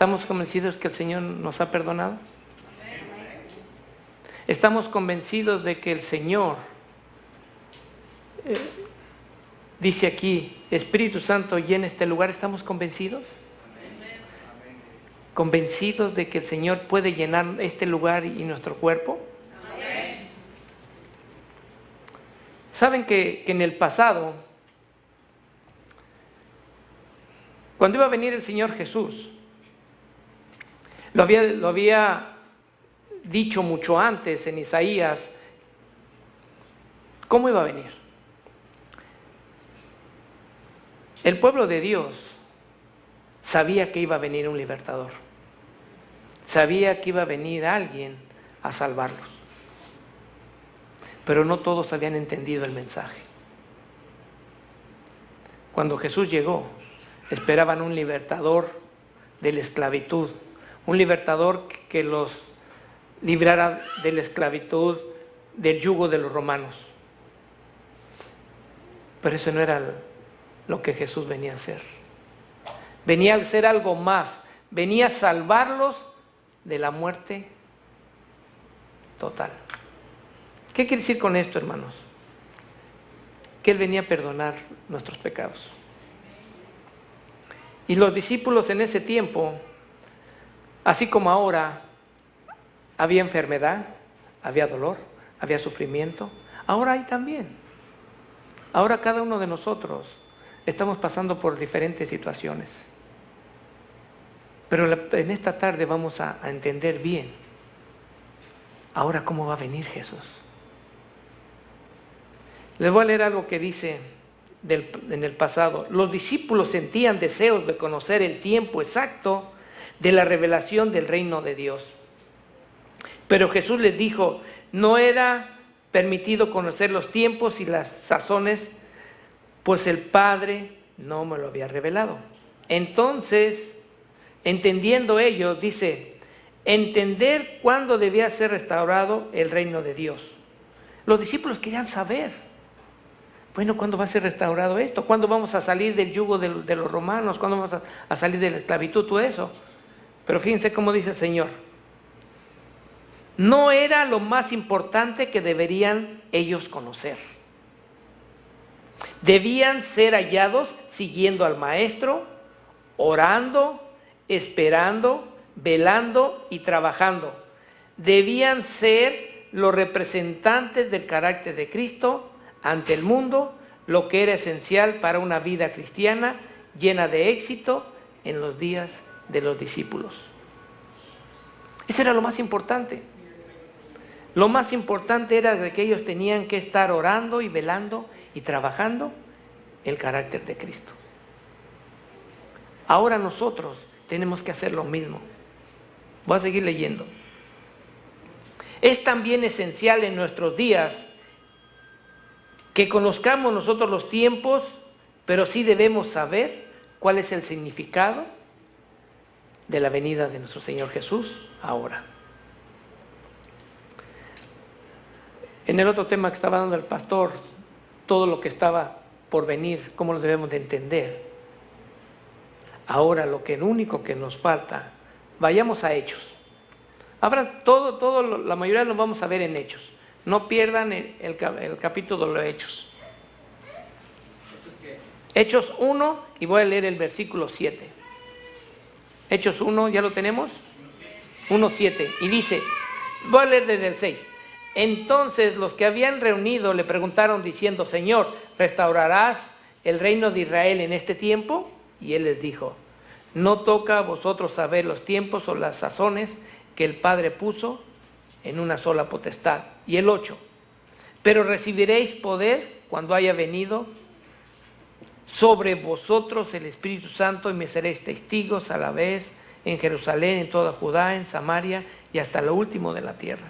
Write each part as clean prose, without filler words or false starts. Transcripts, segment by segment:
¿Estamos convencidos que el Señor nos ha perdonado? ¿Estamos convencidos de que el Señor, dice aquí, Espíritu Santo llena este lugar? ¿Estamos convencidos? ¿Convencidos de que el Señor puede llenar este lugar y nuestro cuerpo? Saben que en el pasado, cuando iba a venir el Señor Jesús, lo había dicho mucho antes en Isaías, ¿cómo iba a venir? El pueblo de Dios sabía que iba a venir un libertador, sabía que iba a venir alguien a salvarlos, pero no todos habían entendido el mensaje. Cuando Jesús llegó, esperaban un libertador de la esclavitud, un libertador que los librara de la esclavitud, del yugo de los romanos. Pero eso no era lo que Jesús venía a hacer. Venía a hacer algo más, venía a salvarlos de la muerte total. ¿Qué quiere decir con esto, hermanos? Que Él venía a perdonar nuestros pecados. Y los discípulos en ese tiempo, así como ahora, había enfermedad, había dolor, había sufrimiento, ahora hay también. Ahora cada uno de nosotros estamos pasando por diferentes situaciones. Pero en esta tarde vamos a entender bien ahora cómo va a venir Jesús. Les voy a leer algo que dice en el pasado. Los discípulos sentían deseos de conocer el tiempo exacto de la revelación del reino de Dios. Pero Jesús les dijo, no era permitido conocer los tiempos y las sazones, pues el Padre no me lo había revelado. Entonces, entendiendo ellos, dice, entender cuándo debía ser restaurado el reino de Dios. Los discípulos querían saber, bueno, ¿cuándo va a ser restaurado esto? ¿Cuándo vamos a salir del yugo de los romanos? ¿Cuándo vamos a salir de la esclavitud? Todo eso. Pero fíjense cómo dice el Señor. No era lo más importante que deberían ellos conocer. Debían ser hallados siguiendo al Maestro, orando, esperando, velando y trabajando. Debían ser los representantes del carácter de Cristo ante el mundo, lo que era esencial para una vida cristiana llena de éxito en los días de los discípulos. Eso era lo más importante. Lo más importante era de que ellos tenían que estar orando y velando y trabajando el carácter de Cristo. Ahora nosotros tenemos que hacer lo mismo. Voy a seguir leyendo. Es también esencial en nuestros días que conozcamos nosotros los tiempos, pero sí debemos saber cuál es el significado de la venida de nuestro Señor Jesús ahora. En el otro tema que estaba dando el pastor, todo lo que estaba por venir, cómo lo debemos de entender. Ahora lo único que nos falta, vayamos a Hechos. Ahora la mayoría lo vamos a ver en Hechos. No pierdan el capítulo de los Hechos. Hechos 1 y voy a leer el versículo 7. Hechos 1, ¿ya lo tenemos? 1:7 y dice, voy a leer desde el 6. Entonces los que habían reunido le preguntaron diciendo, Señor, ¿restaurarás el reino de Israel en este tiempo? Y él les dijo, no toca a vosotros saber los tiempos o las sazones que el Padre puso en una sola potestad. Y el 8, pero recibiréis poder cuando haya venido sobre vosotros el Espíritu Santo y me seréis testigos a la vez en Jerusalén, en toda Judá, en Samaria y hasta lo último de la tierra.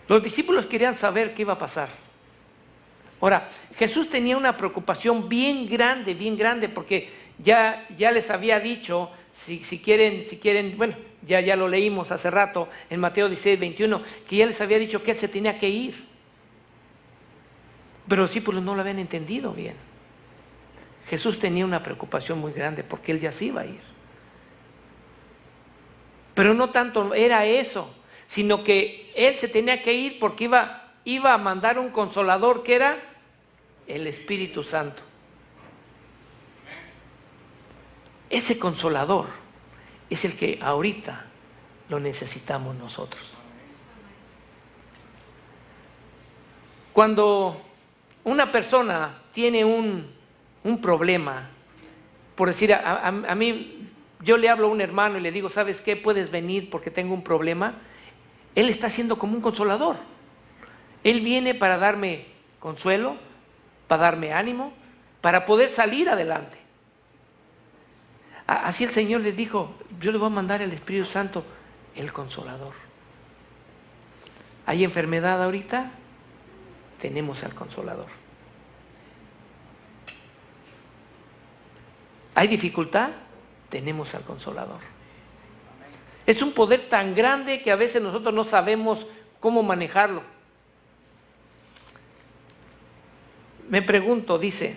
Los discípulos querían saber qué iba a pasar. Ahora, Jesús tenía una preocupación bien grande, porque ya les había dicho, si quieren, bueno, ya lo leímos hace rato en Mateo 16:21, que ya les había dicho que Él se tenía que ir. Pero los discípulos no lo habían entendido bien. Jesús tenía una preocupación muy grande porque Él ya se iba a ir. Pero no tanto era eso, sino que Él se tenía que ir porque iba a mandar un consolador que era el Espíritu Santo. Ese consolador es el que ahorita lo necesitamos nosotros. Cuando una persona tiene un problema, por decir, a mí, yo le hablo a un hermano y le digo, ¿sabes qué? ¿Puedes venir porque tengo un problema? Él está siendo como un consolador. Él viene para darme consuelo, para darme ánimo, para poder salir adelante. Así el Señor les dijo, yo le voy a mandar el Espíritu Santo, el consolador. ¿Hay enfermedad ahorita? Tenemos al consolador. ¿Hay dificultad? Tenemos al consolador. Es un poder tan grande que a veces nosotros no sabemos cómo manejarlo. Me pregunto, dice,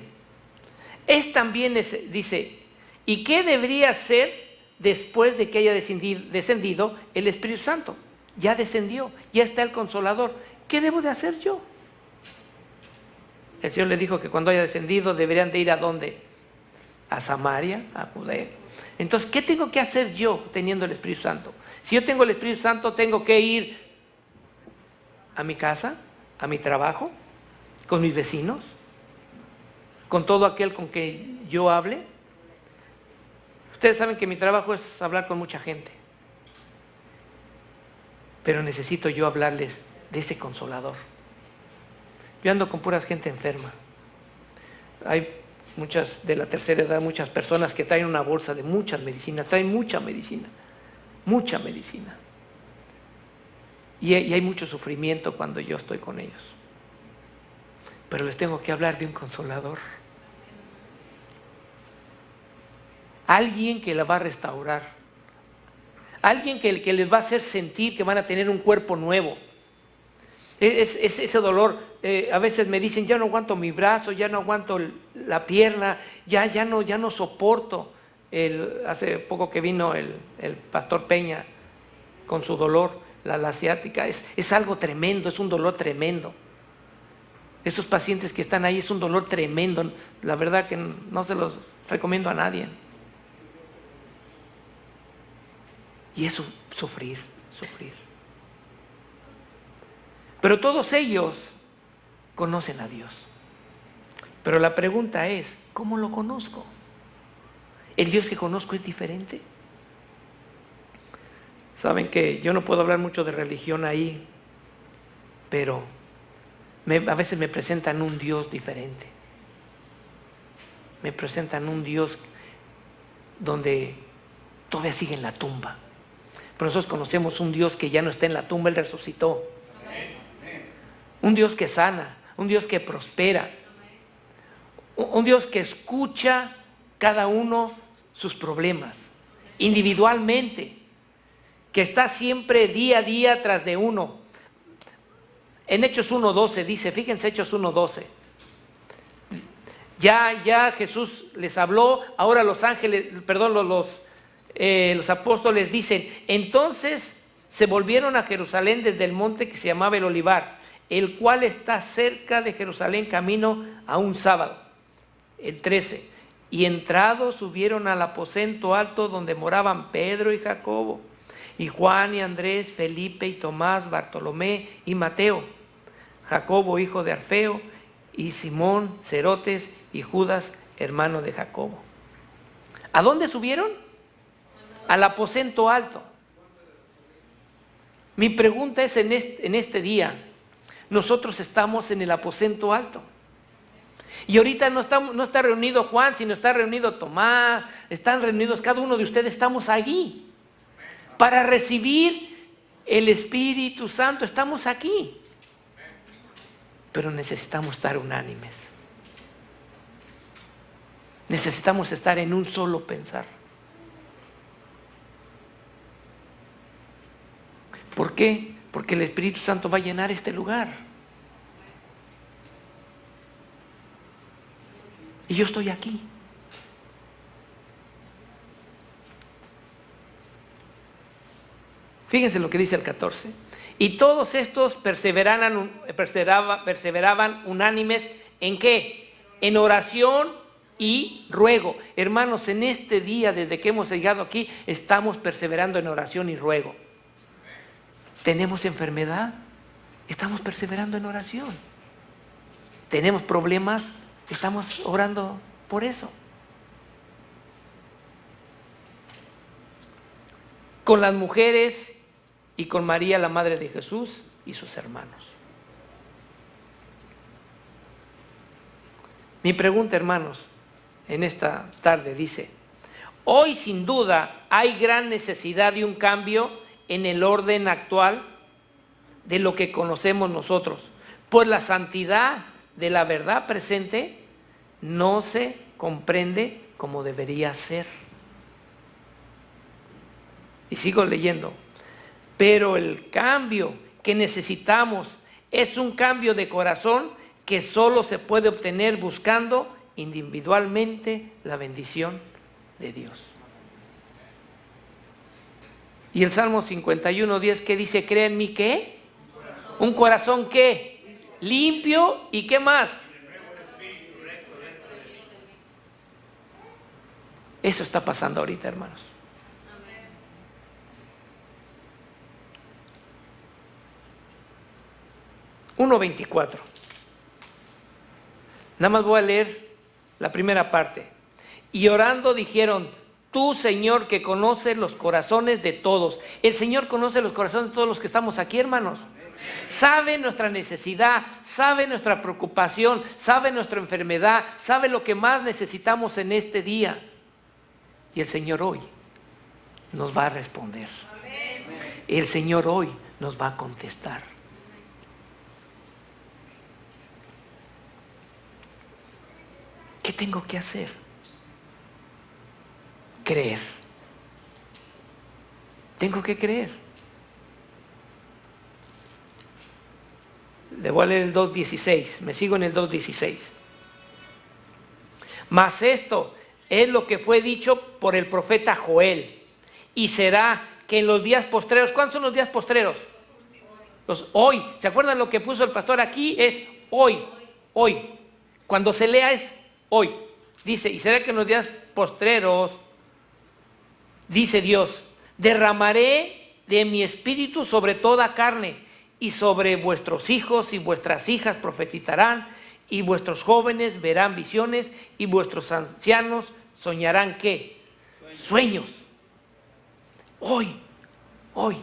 dice, ¿y qué debería hacer después de que haya descendido el Espíritu Santo? Ya descendió, ya está el Consolador. ¿Qué debo de hacer yo? El Señor le dijo que cuando haya descendido deberían de ir ¿a dónde? A Samaria, a Judea. Entonces, ¿qué tengo que hacer yo teniendo el Espíritu Santo? Si yo tengo el Espíritu Santo, tengo que ir a mi casa, a mi trabajo, con mis vecinos, con todo aquel con que yo hable. Ustedes saben que mi trabajo es hablar con mucha gente, pero necesito yo hablarles de ese consolador. Yo ando con pura gente enferma. Hay muchas de la tercera edad, muchas personas que traen una bolsa de muchas medicinas, traen mucha medicina. Y hay mucho sufrimiento cuando yo estoy con ellos. Pero les tengo que hablar de un consolador. Alguien que la va a restaurar. Alguien que les va a hacer sentir que van a tener un cuerpo nuevo. Ese dolor, a veces me dicen, ya no aguanto mi brazo, ya no aguanto la pierna, ya no soporto. Hace poco que vino el pastor Peña con su dolor, la asiática, es algo tremendo, es un dolor tremendo. Esos pacientes que están ahí es un dolor tremendo, la verdad que no se los recomiendo a nadie. Y eso, sufrir. Pero todos ellos conocen a Dios. Pero la pregunta es, ¿cómo lo conozco? ¿El Dios que conozco es diferente? Saben que yo no puedo hablar mucho de religión ahí, pero a veces me presentan un Dios diferente. Me presentan un Dios donde todavía sigue en la tumba. Pero nosotros conocemos un Dios que ya no está en la tumba, Él resucitó. Un Dios que sana, un Dios que prospera, un Dios que escucha cada uno sus problemas, individualmente, que está siempre día a día tras de uno. En Hechos 1:12 dice, fíjense Hechos 1:12, ya Jesús les habló, ahora los apóstoles dicen, entonces se volvieron a Jerusalén desde el monte que se llamaba el Olivar, el cual está cerca de Jerusalén camino a un sábado. El 13, y entrados subieron al aposento alto donde moraban Pedro y Jacobo, y Juan y Andrés, Felipe y Tomás, Bartolomé y Mateo, Jacobo hijo de Alfeo, y Simón, Cerotes y Judas, hermano de Jacobo. ¿A dónde subieron? Al aposento alto. Mi pregunta es en este día, nosotros estamos en el aposento alto. Y ahorita no está reunido Juan, sino está reunido Tomás, están reunidos cada uno de ustedes, estamos allí para recibir el Espíritu Santo, estamos aquí. Pero necesitamos estar unánimes. Necesitamos estar en un solo pensar. ¿Por qué? Porque el Espíritu Santo va a llenar este lugar. Y yo estoy aquí. Fíjense lo que dice el 14. Y todos estos perseveraban unánimes, ¿en qué? En oración y ruego. Hermanos, en este día, desde que hemos llegado aquí, estamos perseverando en oración y ruego. ¿Tenemos enfermedad? Estamos perseverando en oración. ¿Tenemos problemas? Estamos orando por eso. Con las mujeres y con María, la madre de Jesús, y sus hermanos. Mi pregunta, hermanos, en esta tarde dice: hoy sin duda hay gran necesidad de un cambio en el orden actual de lo que conocemos nosotros, pues la santidad de la verdad presente no se comprende como debería ser. Y sigo leyendo. Pero el cambio que necesitamos es un cambio de corazón que solo se puede obtener buscando individualmente la bendición de Dios. Y el Salmo 51:10 que dice: crea en mí, ¿qué? Un corazón ¿qué? Limpio, ¿y qué más? Eso está pasando ahorita, hermanos. Salmo 1:24. Nada más voy a leer la primera parte. Y orando dijeron: tú, Señor, que conoces los corazones de todos. El Señor conoce los corazones de todos los que estamos aquí, hermanos. Sabe nuestra necesidad, sabe nuestra preocupación, sabe nuestra enfermedad, sabe lo que más necesitamos en este día. Y el Señor hoy nos va a responder. El Señor hoy nos va a contestar. ¿Qué tengo que hacer? Creer. Tengo que creer. Le voy a leer el 2:16. Me sigo en el 2:16. Mas esto es lo que fue dicho por el profeta Joel. Y será que en los días postreros, ¿cuándo son los días postreros? Los hoy. ¿Se acuerdan lo que puso el pastor aquí? Es hoy. Hoy. Cuando se lea es hoy. Dice: y será que en los días postreros, dice Dios, derramaré de mi espíritu sobre toda carne, y sobre vuestros hijos y vuestras hijas profetizarán, y vuestros jóvenes verán visiones, y vuestros ancianos soñarán ¿qué? Sueños. Hoy, hoy.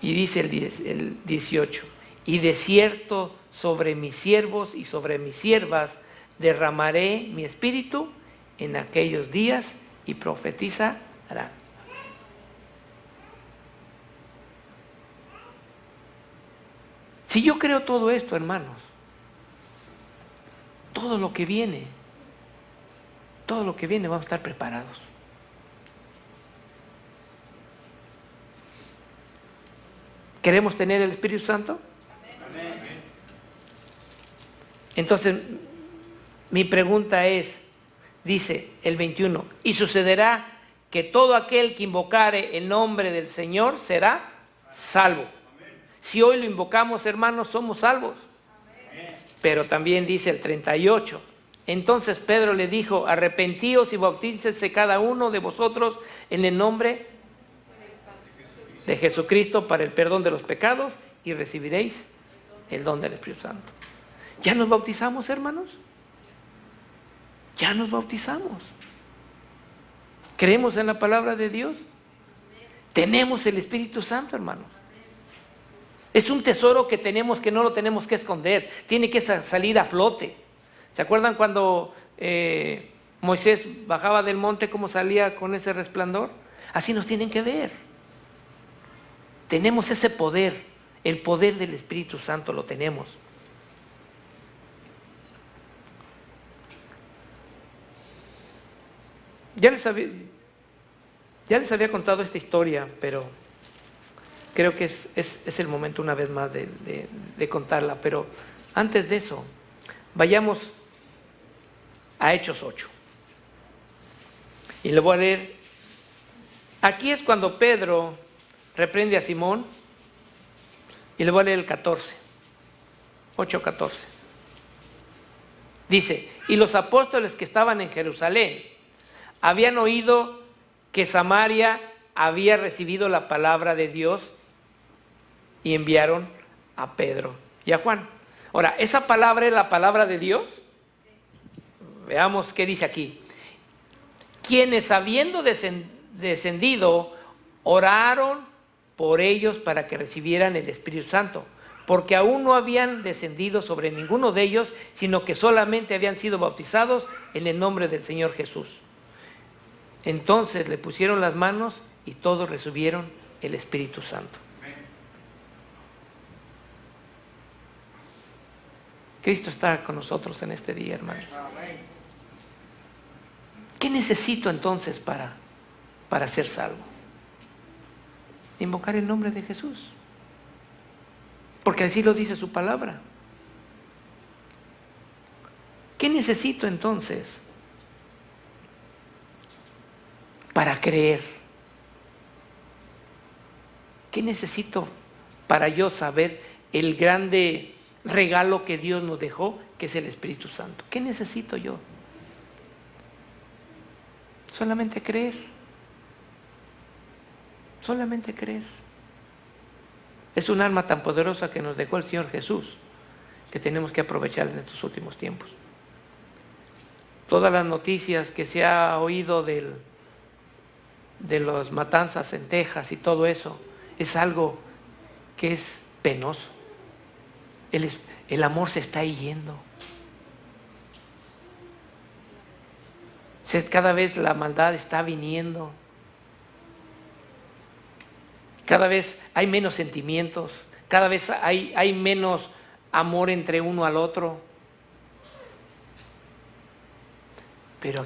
Y dice el 18: y de cierto sobre mis siervos y sobre mis siervas derramaré mi espíritu en aquellos días, y profetizarán. Si yo creo todo esto, hermanos, todo lo que viene, vamos a estar preparados. ¿Queremos tener el Espíritu Santo? Entonces, mi pregunta es, dice el 21, y sucederá que todo aquel que invocare el nombre del Señor será salvo. Si hoy lo invocamos, hermanos, somos salvos. Pero también dice el 38, entonces Pedro le dijo: arrepentíos y bautícense cada uno de vosotros en el nombre de Jesucristo para el perdón de los pecados, y recibiréis el don del Espíritu Santo. ¿Ya nos bautizamos, hermanos? Ya nos bautizamos. ¿Creemos en la palabra de Dios? Tenemos el Espíritu Santo, hermanos. Es un tesoro que tenemos, que no lo tenemos que esconder. Tiene que salir a flote. ¿Se acuerdan cuando Moisés bajaba del monte, cómo salía con ese resplandor? Así nos tienen que ver. Tenemos ese poder, el poder del Espíritu Santo lo tenemos. Ya les había contado esta historia, pero creo que es el momento una vez más de contarla. Pero antes de eso, vayamos a Hechos 8. Y le voy a leer. Aquí es cuando Pedro reprende a Simón. Y le voy a leer el 14. 8:14. Dice, y los apóstoles que estaban en Jerusalén habían oído que Samaria había recibido la palabra de Dios y enviaron a Pedro y a Juan. Ahora, ¿esa palabra es la palabra de Dios? Veamos qué dice aquí. Quienes habiendo descendido, oraron por ellos para que recibieran el Espíritu Santo, porque aún no habían descendido sobre ninguno de ellos, sino que solamente habían sido bautizados en el nombre del Señor Jesús. Entonces le pusieron las manos y todos recibieron el Espíritu Santo. Cristo está con nosotros en este día, hermano. ¿Qué necesito entonces para ser salvo? Invocar el nombre de Jesús, porque así lo dice su palabra. ¿Qué necesito entonces para creer? ¿Qué necesito para yo saber el grande regalo que Dios nos dejó, que es el Espíritu Santo? ¿Qué necesito yo? Solamente creer. Solamente creer. Es un arma tan poderosa que nos dejó el Señor Jesús, que tenemos que aprovechar en estos últimos tiempos. Todas las noticias que se ha oído de las matanzas en Texas y todo eso, es algo que es penoso. El amor se está yendo. Cada vez la maldad está viniendo. Cada vez hay menos sentimientos. Cada vez hay menos amor entre uno al otro. Pero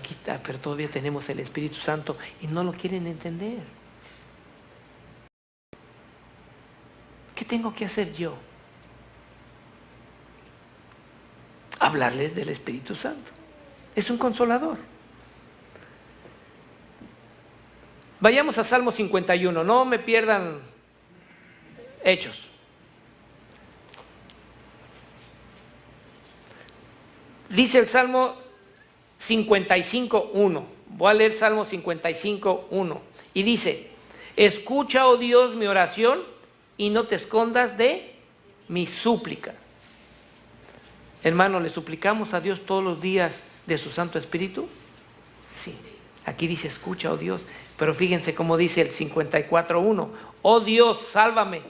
todavía tenemos el Espíritu Santo y no lo quieren entender. ¿Qué tengo que hacer yo? Hablarles del Espíritu Santo. Es un consolador. Vayamos a Salmo 51, no me pierdan Hechos. Dice el Salmo 55:1. Voy a leer Salmo 55:1. Y dice, escucha, oh Dios, mi oración y no te escondas de mi súplica. Hermano, ¿le suplicamos a Dios todos los días de su Santo Espíritu? Sí. Aquí dice, escucha, oh Dios. Pero fíjense cómo dice el 54:1. Oh Dios, sálvame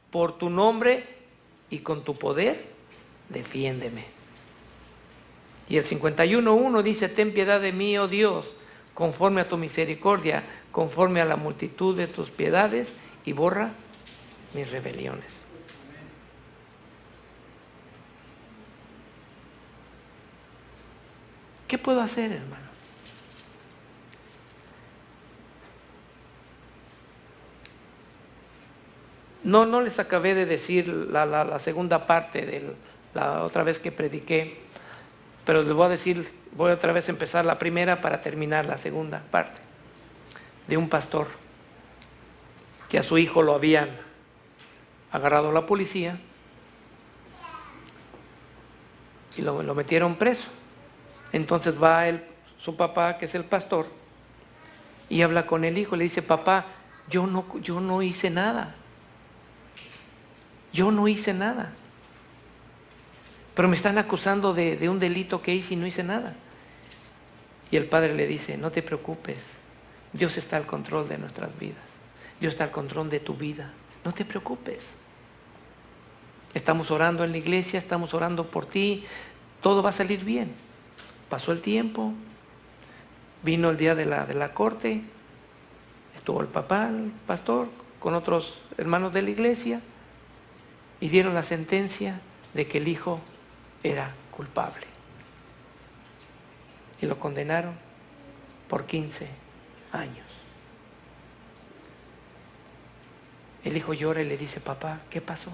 por tu nombre y con tu poder, defiéndeme. Y el 51:1 dice, ten piedad de mí, oh Dios, conforme a tu misericordia, conforme a la multitud de tus piedades, y borra mis rebeliones. ¿Qué puedo hacer, hermano? No les acabé de decir la segunda parte de la otra vez que prediqué, pero les voy a decir, voy otra vez a empezar la primera para terminar la segunda parte. De un pastor que a su hijo lo habían agarrado la policía y lo metieron preso. Entonces va su papá, que es el pastor, y habla con el hijo, le dice, papá, yo no hice nada. Yo no hice nada. Pero me están acusando de un delito que hice y no hice nada. Y el padre le dice, no te preocupes, Dios está al control de nuestras vidas. Dios está al control de tu vida. No te preocupes. Estamos orando en la iglesia, estamos orando por ti, todo va a salir bien. Pasó el tiempo, vino el día de la corte, estuvo el papá, el pastor, con otros hermanos de la iglesia, y dieron la sentencia de que el hijo era culpable. Y lo condenaron por 15 años. El hijo llora y le dice, papá, ¿qué pasó?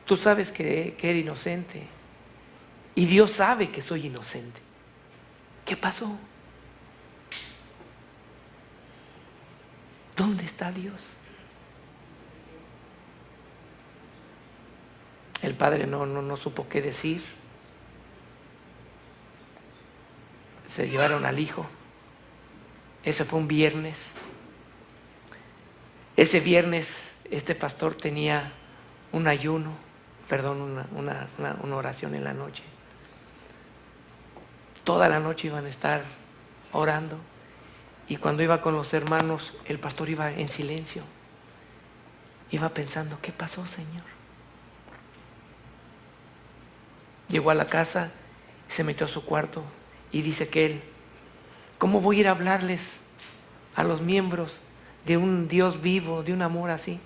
Tú sabes que era inocente. Y Dios sabe que soy inocente. ¿Qué pasó? ¿Dónde está Dios? El padre no supo qué decir. Se llevaron al hijo. Ese fue un viernes. Ese viernes este pastor tenía un ayuno, una oración en la noche. Toda la noche iban a estar orando. Y cuando iba con los hermanos, el pastor iba en silencio. Iba pensando, ¿qué pasó, Señor? Llegó a la casa, se metió a su cuarto y dice que él, ¿cómo voy a ir a hablarles a los miembros de un Dios vivo, de un amor así,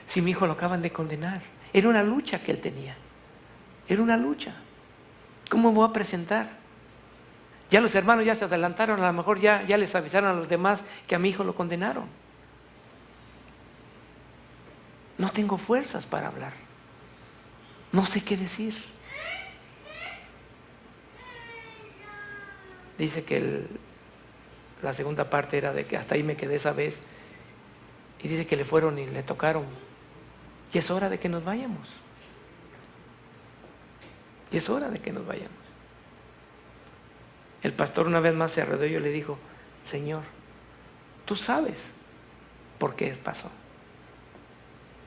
si mi hijo lo acaban de condenar? Era una lucha que él tenía. Era una lucha. ¿Cómo me voy a presentar? Ya los hermanos ya se adelantaron, a lo mejor ya les avisaron a los demás que a mi hijo lo condenaron. No tengo fuerzas para hablar. No sé qué decir. Dice que la segunda parte era de que hasta ahí me quedé esa vez. Y dice que le fueron y le tocaron. Y es hora de que nos vayamos. Y es hora de que nos vayamos. El pastor una vez más se arrodilló y le dijo, Señor, tú sabes por qué pasó.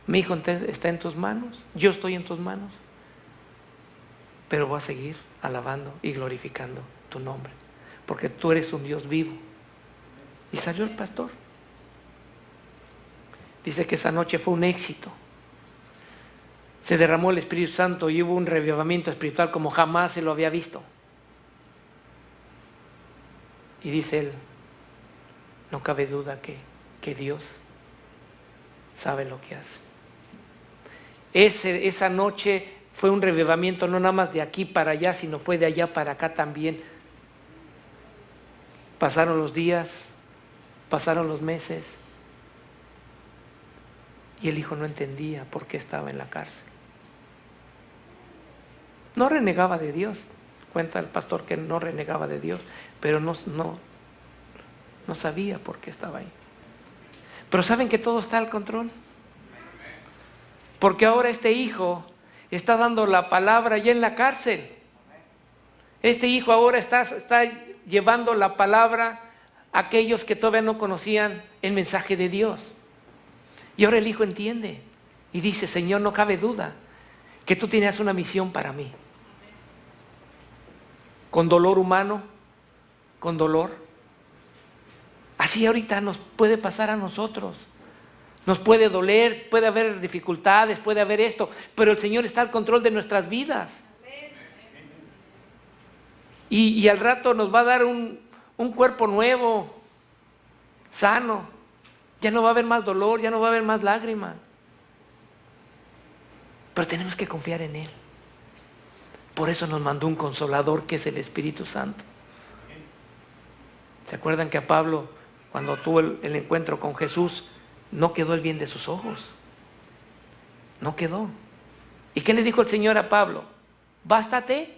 Mi hijo está en tus manos, yo estoy en tus manos, pero voy a seguir alabando y glorificando tu nombre, porque tú eres un Dios vivo. Y salió el pastor. Dice que esa noche fue un éxito. Se derramó el Espíritu Santo y hubo un revivamiento espiritual como jamás se lo había visto. Y dice él, no cabe duda que Dios sabe lo que hace. Esa noche fue un revivamiento no nada más de aquí para allá, sino fue de allá para acá también. Pasaron los días, pasaron los meses, y el hijo no entendía por qué estaba en la cárcel. No renegaba de Dios. Cuenta el pastor que no renegaba de Dios, pero no sabía por qué estaba ahí. Pero saben que todo está al control. Porque ahora este hijo está dando la palabra ya en la cárcel. Este hijo ahora está llevando la palabra a aquellos que todavía no conocían el mensaje de Dios. Y ahora el hijo entiende y dice, Señor, no cabe duda que tú tenías una misión para mí. Con dolor humano, con dolor. Así ahorita nos puede pasar a nosotros. Nos puede doler, puede haber dificultades, puede haber esto, pero el Señor está al control de nuestras vidas. Y al rato nos va a dar un cuerpo nuevo, sano. Ya no va a haber más dolor, ya no va a haber más lágrimas. Pero tenemos que confiar en Él. Por eso nos mandó un consolador que es el Espíritu Santo. ¿Se acuerdan que a Pablo, cuando tuvo el encuentro con Jesús, no quedó el bien de sus ojos? No quedó. ¿Y qué le dijo el Señor a Pablo? Bástate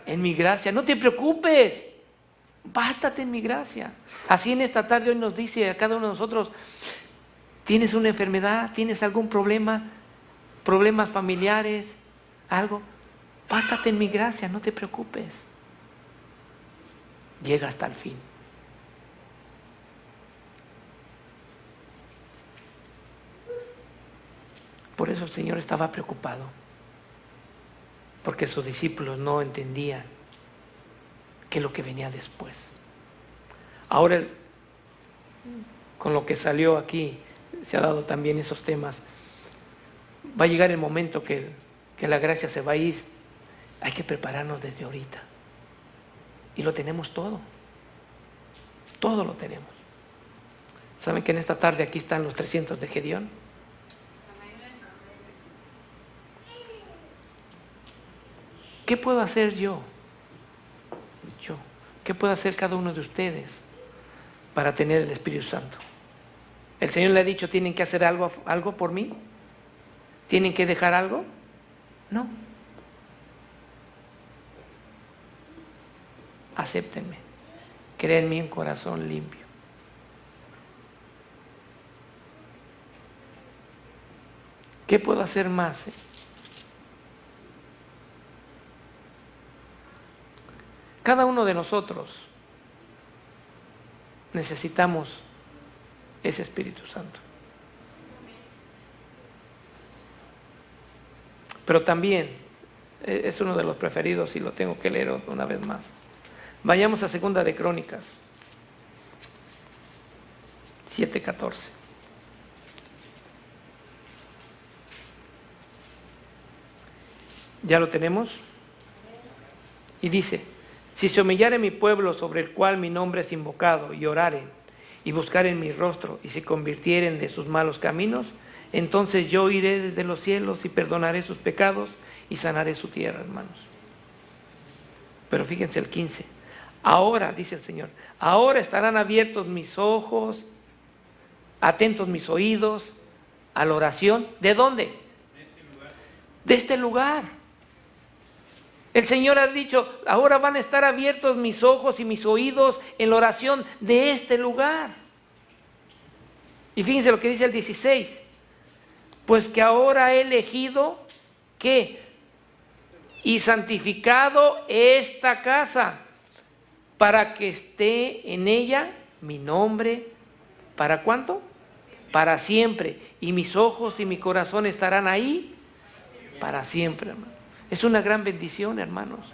en mi gracia. No te preocupes. Bástate en mi gracia. Así en esta tarde hoy nos dice a cada uno de nosotros, ¿tienes una enfermedad? ¿Tienes algún problema? ¿Problemas familiares? ¿Algo? Bástate en mi gracia, no te preocupes. Llega hasta el fin. Por eso el Señor estaba preocupado, porque sus discípulos no entendían qué es lo que venía después. Ahora, con lo que salió aquí, se ha dado también esos temas. Va a llegar el momento que la gracia se va a ir. Hay que prepararnos desde ahorita. Y lo tenemos todo. Todo lo tenemos. ¿Saben que en esta tarde aquí están los 300 de Gedeón? ¿Qué puedo hacer yo? ¿Qué puede hacer cada uno de ustedes para tener el Espíritu Santo? El Señor le ha dicho, ¿tienen que hacer algo por mí? ¿Tienen que dejar algo? No. Acéptenme. crea en mí un corazón limpio. ¿Qué puedo hacer más? Cada uno de nosotros necesitamos ese Espíritu Santo. Pero también, es uno de los preferidos y lo tengo que leer una vez más. Vayamos a Segunda de Crónicas 7:14. ¿Ya lo tenemos? Y dice: si se humillare mi pueblo sobre el cual mi nombre es invocado, y oraren, y buscaren mi rostro, y se convirtieren de sus malos caminos, entonces yo iré desde los cielos y perdonaré sus pecados y sanaré su tierra, hermanos. Pero fíjense el 15. Ahora, dice el Señor, ahora estarán abiertos mis ojos, atentos mis oídos a la oración. ¿De dónde? De este lugar. El Señor ha dicho, ahora van a estar abiertos mis ojos y mis oídos en la oración de este lugar. Y fíjense lo que dice el 16. Pues que ahora he elegido, ¿qué? Y santificado esta casa, para que esté en ella mi nombre. ¿Para cuánto? Para siempre. Y mis ojos y mi corazón estarán ahí para siempre, hermano. Es una gran bendición, hermanos.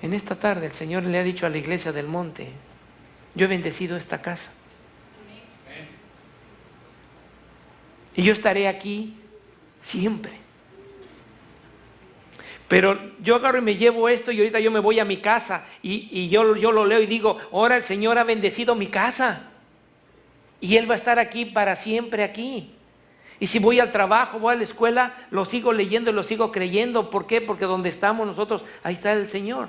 En esta tarde el Señor le ha dicho a la iglesia del monte: yo he bendecido esta casa. Y yo estaré aquí siempre. Pero yo agarro y me llevo esto y ahorita yo me voy a mi casa y yo lo leo y digo: ahora el Señor ha bendecido mi casa. Y Él va a estar aquí para siempre aquí. Y si voy al trabajo, voy a la escuela, lo sigo leyendo y lo sigo creyendo. ¿Por qué? Porque donde estamos nosotros, ahí está el Señor.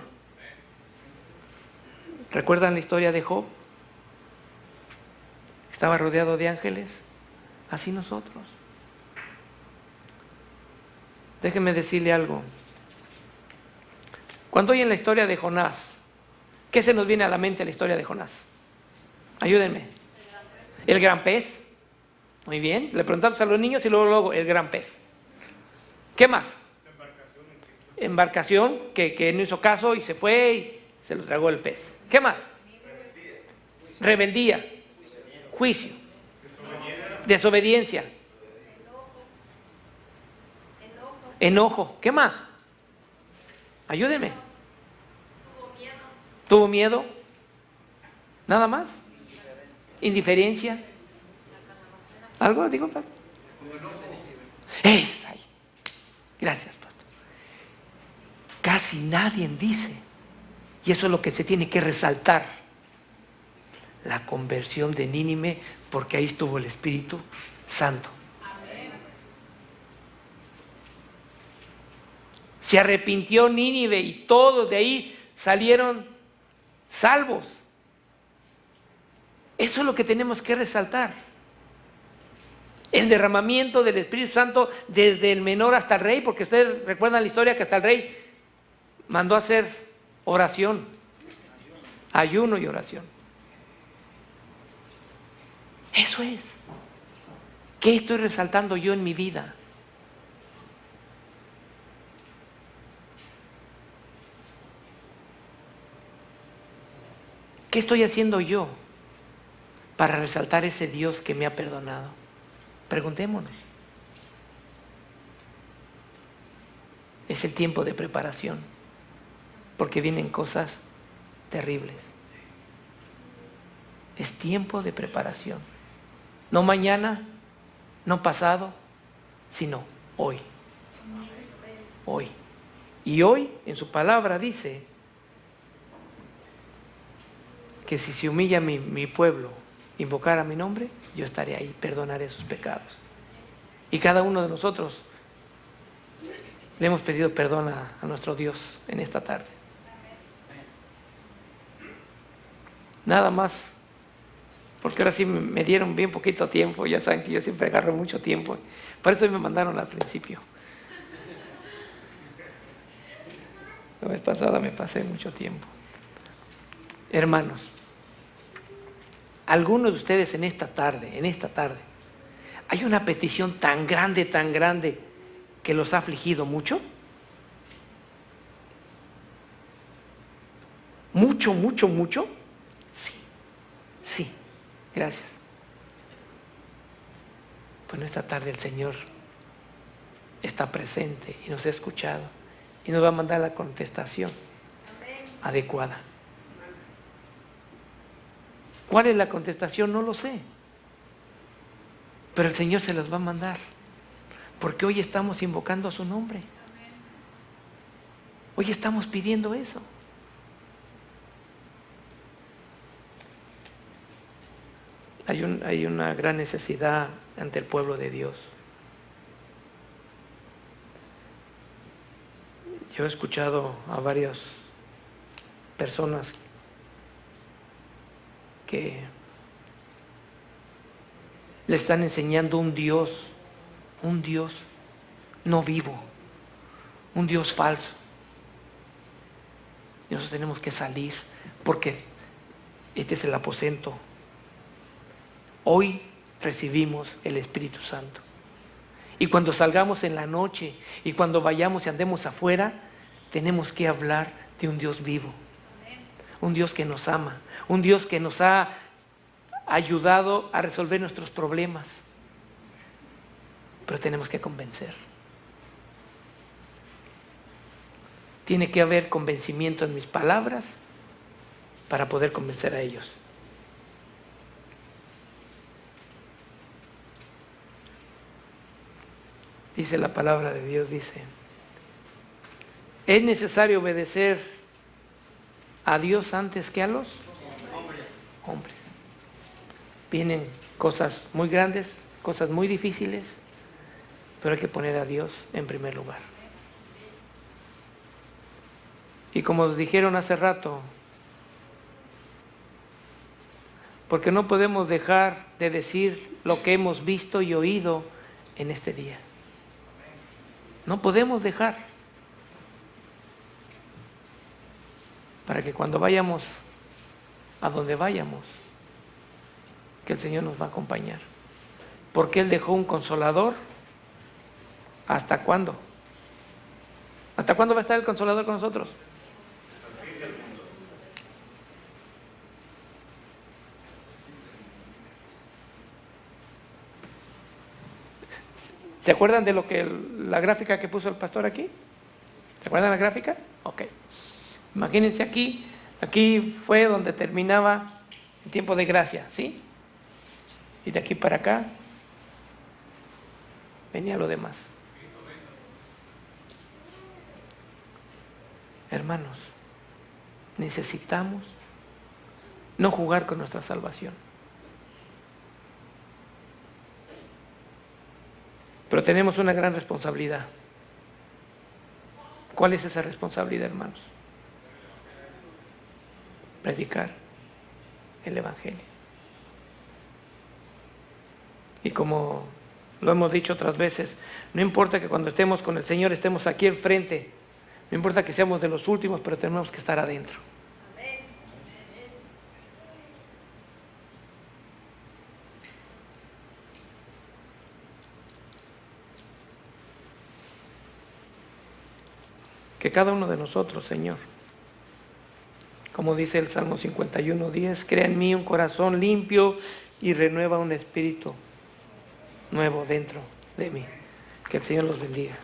¿Recuerdan la historia de Job? Estaba rodeado de ángeles. Así nosotros. Déjenme decirle algo. Cuando oyen la historia de Jonás, ¿qué se nos viene a la mente la historia de Jonás? Ayúdenme. El gran pez. Muy bien. Le preguntamos a los niños y luego el gran pez. ¿Qué más? Embarcación que no hizo caso y se fue y se lo tragó el pez. ¿Qué más? Rebeldía. Juicio. Desobediencia. Enojo. ¿Qué más? Ayúdeme. ¿Tuvo miedo? ¿Nada más? ¿Indiferencia? ¿Algo? Digo, pastor. Es ahí. Gracias, pastor. Casi nadie dice, y eso es lo que se tiene que resaltar, la conversión de Nínive, porque ahí estuvo el Espíritu Santo. Se arrepintió Nínive y todos de ahí salieron salvos. Eso es lo que tenemos que resaltar. El derramamiento del Espíritu Santo desde el menor hasta el rey, porque ustedes recuerdan la historia que hasta el rey mandó a hacer oración, ayuno y oración. Eso es. ¿Qué estoy resaltando yo en mi vida? ¿Qué estoy haciendo yo para resaltar ese Dios que me ha perdonado? Preguntémonos. Es el tiempo de preparación, porque vienen cosas terribles. Es tiempo de preparación. No mañana, no pasado, sino hoy. Hoy. Y hoy, en su palabra, dice que si se humilla mi pueblo, invocar a mi nombre, yo estaré ahí, perdonaré sus pecados. Y cada uno de nosotros le hemos pedido perdón a nuestro Dios en esta tarde. Nada más, porque ahora sí me dieron bien poquito tiempo. Ya saben que yo siempre agarro mucho tiempo, por eso me mandaron al principio. La vez pasada me pasé mucho tiempo. Hermanos, algunos de ustedes en esta tarde, hay una petición tan grande que los ha afligido mucho. Mucho. Sí, gracias. Pues esta tarde el Señor está presente y nos ha escuchado y nos va a mandar la contestación adecuada. ¿Cuál es la contestación? No lo sé. Pero el Señor se las va a mandar. Porque hoy estamos invocando a su nombre. Hoy estamos pidiendo eso. Hay una gran necesidad ante el pueblo de Dios. Yo he escuchado a varias personas que le están enseñando un Dios no vivo, un Dios falso. Y nosotros tenemos que salir porque este es el aposento. Hoy recibimos el Espíritu Santo. Y cuando salgamos en la noche y cuando vayamos y andemos afuera, tenemos que hablar de un Dios vivo. Un Dios que nos ama. Un Dios que nos ha ayudado a resolver nuestros problemas. Pero tenemos que convencer. Tiene que haber convencimiento en mis palabras para poder convencer a ellos. Dice la palabra de Dios, dice, ¿es necesario obedecer a Dios antes que a los hombres? Vienen cosas muy grandes, cosas muy difíciles, pero hay que poner a Dios en primer lugar. Y como os dijeron hace rato, porque no podemos dejar de decir lo que hemos visto y oído en este día. No podemos dejar, para que cuando vayamos a donde vayamos, que el Señor nos va a acompañar. Porque Él dejó un consolador. ¿Hasta cuándo? ¿Hasta cuándo va a estar el consolador con nosotros? ¿Se acuerdan de la gráfica que puso el pastor aquí? ¿Se acuerdan la gráfica? Ok. Imagínense aquí fue donde terminaba el tiempo de gracia, ¿sí? Y de aquí para acá venía lo demás. Hermanos, necesitamos no jugar con nuestra salvación. Pero tenemos una gran responsabilidad. ¿Cuál es esa responsabilidad, hermanos? Predicar el Evangelio. Y como lo hemos dicho otras veces, no importa que cuando estemos con el Señor estemos aquí enfrente, no importa que seamos de los últimos, pero tenemos que estar adentro. Que cada uno de nosotros, Señor, como dice el Salmo 51:10, crea en mí un corazón limpio y renueva un espíritu nuevo dentro de mí. Que el Señor los bendiga.